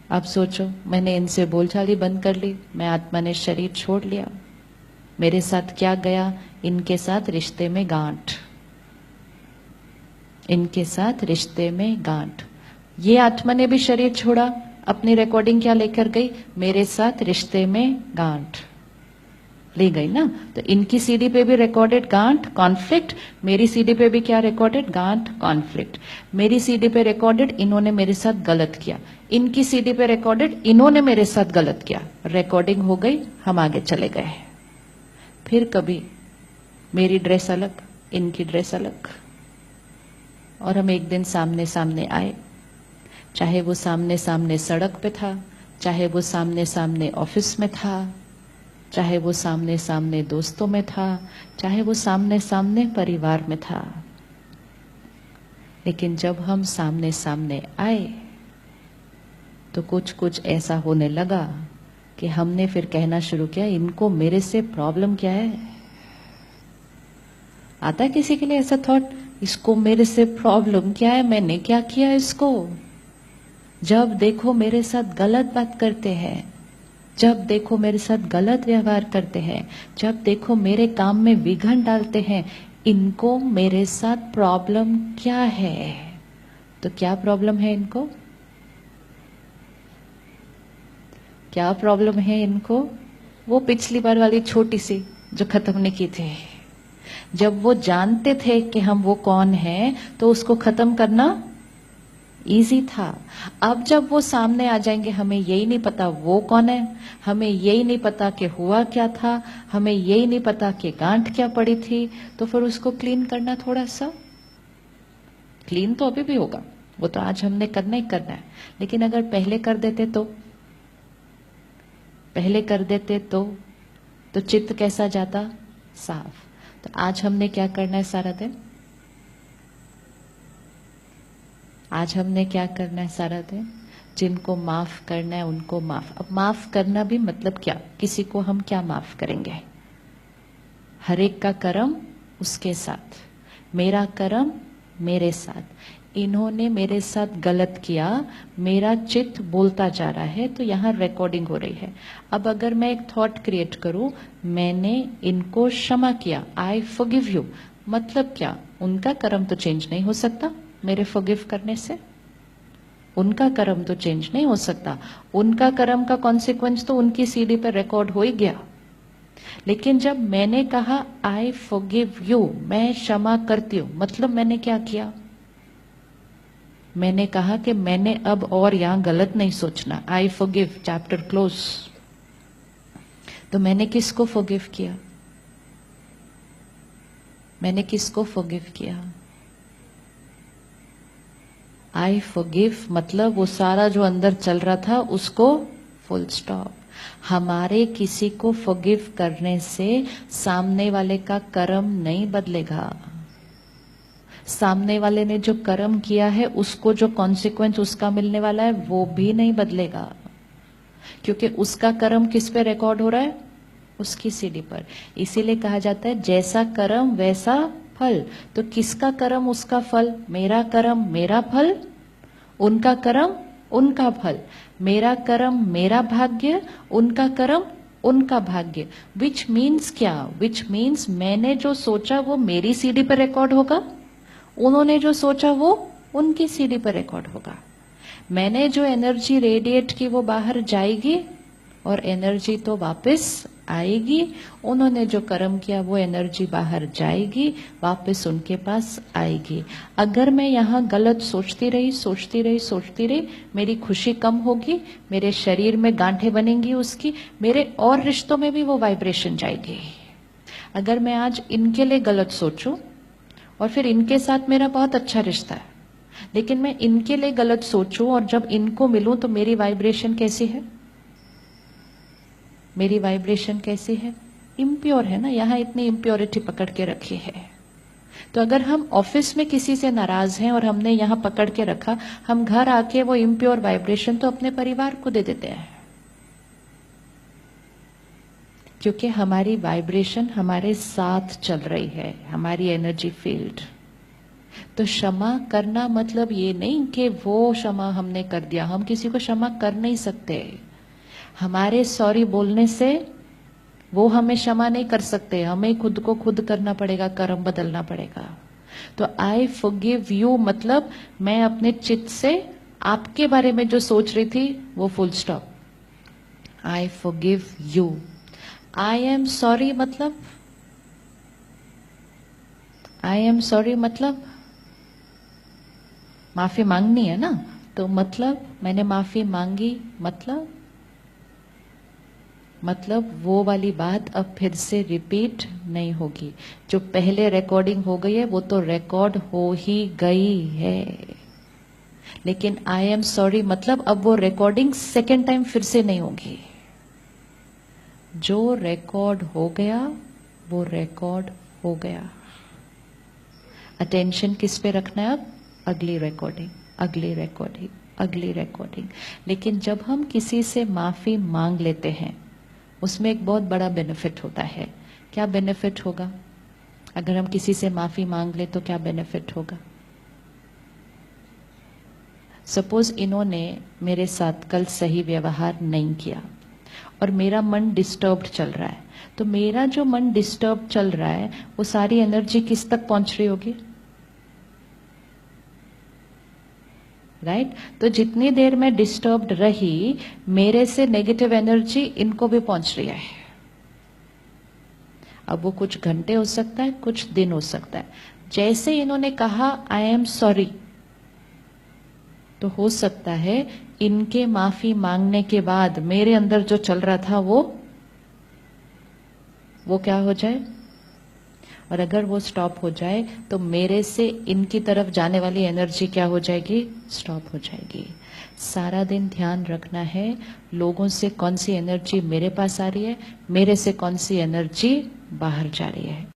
अब सोचो, मैंने इनसे बोलचाल ही बंद कर ली, मैं आत्मा ने शरीर छोड़ लिया, मेरे साथ क्या गया? इनके साथ रिश्ते में गांठ, इनके साथ रिश्ते में गांठ। ये आत्मा ने भी शरीर छोड़ा, अपनी रिकॉर्डिंग क्या लेकर गई? मेरे साथ रिश्ते में गांठ ले गई ना। तो इनकी सीडी पे भी रिकॉर्डेड गांठ कॉन्फ्लिक्ट, मेरी सीडी पे भी क्या रिकॉर्डेड? गांठ कॉन्फ्लिक्ट। मेरी सीडी पे रिकॉर्डेड इन्होंने मेरे साथ गलत किया, इनकी सीडी पे रिकॉर्डेड इन्होंने मेरे साथ गलत किया। रिकॉर्डिंग हो गई, हम आगे चले गए। फिर कभी मेरी ड्रेस अलग, इनकी ड्रेस अलग, और हम एक दिन सामने सामने आए, चाहे वो सामने सामने सड़क पे था, चाहे वो सामने सामने ऑफिस में था, चाहे वो सामने सामने दोस्तों में था, चाहे वो सामने सामने परिवार में था। लेकिन जब हम सामने सामने आए तो कुछ कुछ ऐसा होने लगा कि हमने फिर कहना शुरू किया, इनको मेरे से प्रॉब्लम क्या है? आता है किसी के लिए ऐसा थॉट, इसको मेरे से प्रॉब्लम क्या है, मैंने क्या किया इसको? जब देखो मेरे साथ गलत बात करते हैं, जब देखो मेरे साथ गलत व्यवहार करते हैं, जब देखो मेरे काम में विघ्न डालते हैं, इनको मेरे साथ प्रॉब्लम क्या है? तो क्या प्रॉब्लम है इनको? क्या प्रॉब्लम है इनको? वो पिछली बार वाली छोटी सी जो खत्म नहीं की थी। जब वो जानते थे कि हम वो कौन हैं, तो उसको खत्म करना इजी था। अब जब वो सामने आ जाएंगे, हमें यही नहीं पता वो कौन है, हमें यही नहीं पता कि हुआ क्या था, हमें यही नहीं पता कि गांठ क्या पड़ी थी, तो फिर उसको क्लीन करना, थोड़ा सा क्लीन तो अभी भी होगा, वो तो आज हमने करना ही करना है। लेकिन अगर पहले कर देते तो, पहले कर देते तो चित्त कैसा जाता? साफ। तो आज हमने क्या करना है सारा दिन? आज हमने क्या करना है सारा दिन? जिनको माफ करना है उनको माफ। अब माफ करना भी मतलब क्या? किसी को हम क्या माफ करेंगे? हर एक का कर्म उसके साथ, मेरा कर्म मेरे साथ। इन्होंने मेरे साथ गलत किया, मेरा चित्त बोलता जा रहा है, तो यहाँ रिकॉर्डिंग हो रही है। अब अगर मैं एक थॉट क्रिएट करूं, मैंने इनको क्षमा किया, आई फॉरगिव यू, मतलब क्या? उनका कर्म तो चेंज नहीं हो सकता मेरे फॉरगिव करने से, उनका कर्म तो चेंज नहीं हो सकता, उनका कर्म का कॉन्सिक्वेंस तो उनकी सीडी पर रिकॉर्ड हो ही गया। लेकिन जब मैंने कहा आई फॉरगिव यू, मैं क्षमा करती हूं, मतलब मैंने क्या किया? मैंने कहा कि मैंने अब और यहां गलत नहीं सोचना, आई फॉरगिव, चैप्टर क्लोज। तो मैंने किसको फॉरगिव किया? मैंने किसको फॉरगिव किया? आई फॉरगिव मतलब वो सारा जो अंदर चल रहा था उसको फुल स्टॉप। हमारे किसी को फॉरगिव करने से सामने वाले का कर्म नहीं बदलेगा। सामने वाले ने जो कर्म किया है उसको जो कॉन्सिक्वेंस उसका मिलने वाला है वो भी नहीं बदलेगा, क्योंकि उसका कर्म किस पे रिकॉर्ड हो रहा है? उसकी सीडी पर। इसीलिए कहा जाता है जैसा कर्म वैसा फल। तो किसका कर्म उसका फल? मेरा कर्म मेरा फल, उनका कर्म उनका फल। मेरा कर्म मेरा भाग्य, उनका कर्म उनका भाग्य। विच मीन्स क्या? विच मीन्स मैंने जो सोचा वो मेरी सीडी पर रिकॉर्ड होगा, उन्होंने जो सोचा वो उनकी सीडी पर रिकॉर्ड होगा। मैंने जो एनर्जी रेडिएट की वो बाहर जाएगी और एनर्जी तो वापस आएगी, उन्होंने जो कर्म किया वो एनर्जी बाहर जाएगी, वापस उनके पास आएगी। अगर मैं यहाँ गलत सोचती रही, मेरी खुशी कम होगी, मेरे शरीर में गांठें बनेंगी उसकी, मेरे और रिश्तों में भी वो वाइब्रेशन जाएगी। अगर मैं आज इनके लिए गलत सोचूं और फिर इनके साथ मेरा बहुत अच्छा रिश्ता है, लेकिन मैं इनके लिए गलत सोचूं और जब इनको मिलूं तो मेरी वाइब्रेशन कैसी है? मेरी वाइब्रेशन कैसी है? इम्प्योर है ना। यहाँ इतनी इम्प्योरिटी पकड़ के रखी है। तो अगर हम ऑफिस में किसी से नाराज हैं और हमने यहाँ पकड़ के रखा, हम घर आके वो इम्प्योर वाइब्रेशन तो अपने परिवार को दे देते हैं, क्योंकि हमारी वाइब्रेशन हमारे साथ चल रही है, हमारी एनर्जी फील्ड। तो क्षमा करना मतलब ये नहीं कि वो क्षमा हमने कर दिया, हम किसी को क्षमा कर नहीं सकते। हमारे सॉरी बोलने से वो हमें क्षमा नहीं कर सकते, हमें खुद को खुद करना पड़ेगा, कर्म बदलना पड़ेगा। तो आई फॉरगिव यू मतलब मैं अपने चित्त से आपके बारे में जो सोच रही थी वो full stop. I forgive you. I am sorry मतलब आई एम सॉरी मतलब माफी मांगनी है ना, तो मतलब मैंने माफी मांगी, मतलब वो वाली बात अब फिर से रिपीट नहीं होगी। जो पहले रिकॉर्डिंग हो गई है वो तो रिकॉर्ड हो ही गई है, लेकिन आई एम सॉरी मतलब अब वो रिकॉर्डिंग सेकेंड टाइम फिर से नहीं होगी। जो रिकॉर्ड हो गया वो रिकॉर्ड हो गया। अटेंशन किस पे रखना है अब? अगली रिकॉर्डिंग, अगली रिकॉर्डिंग, अगली रिकॉर्डिंग। लेकिन जब हम किसी से माफी मांग लेते हैं उसमें एक बहुत बड़ा बेनिफिट होता है। क्या बेनिफिट होगा? अगर हम किसी से माफी मांग ले तो क्या बेनिफिट होगा? सपोज इन्होंने मेरे साथ कल सही व्यवहार नहीं किया और मेरा मन डिस्टर्ब्ड चल रहा है, तो मेरा जो मन डिस्टर्ब चल रहा है वो सारी एनर्जी किस तक पहुंच रही होगी? राइट? तो जितनी देर मैं डिस्टर्ब्ड रही मेरे से नेगेटिव एनर्जी इनको भी पहुंच रही है। अब वो कुछ घंटे हो सकता है, कुछ दिन हो सकता है। जैसे इन्होंने कहा आई एम सॉरी, तो हो सकता है इनके माफी मांगने के बाद मेरे अंदर जो चल रहा था वो क्या हो जाए, और अगर वो स्टॉप हो जाए तो मेरे से इनकी तरफ जाने वाली एनर्जी क्या हो जाएगी? स्टॉप हो जाएगी। सारा दिन ध्यान रखना है लोगों से कौन सी एनर्जी मेरे पास आ रही है, मेरे से कौन सी एनर्जी बाहर जा रही है।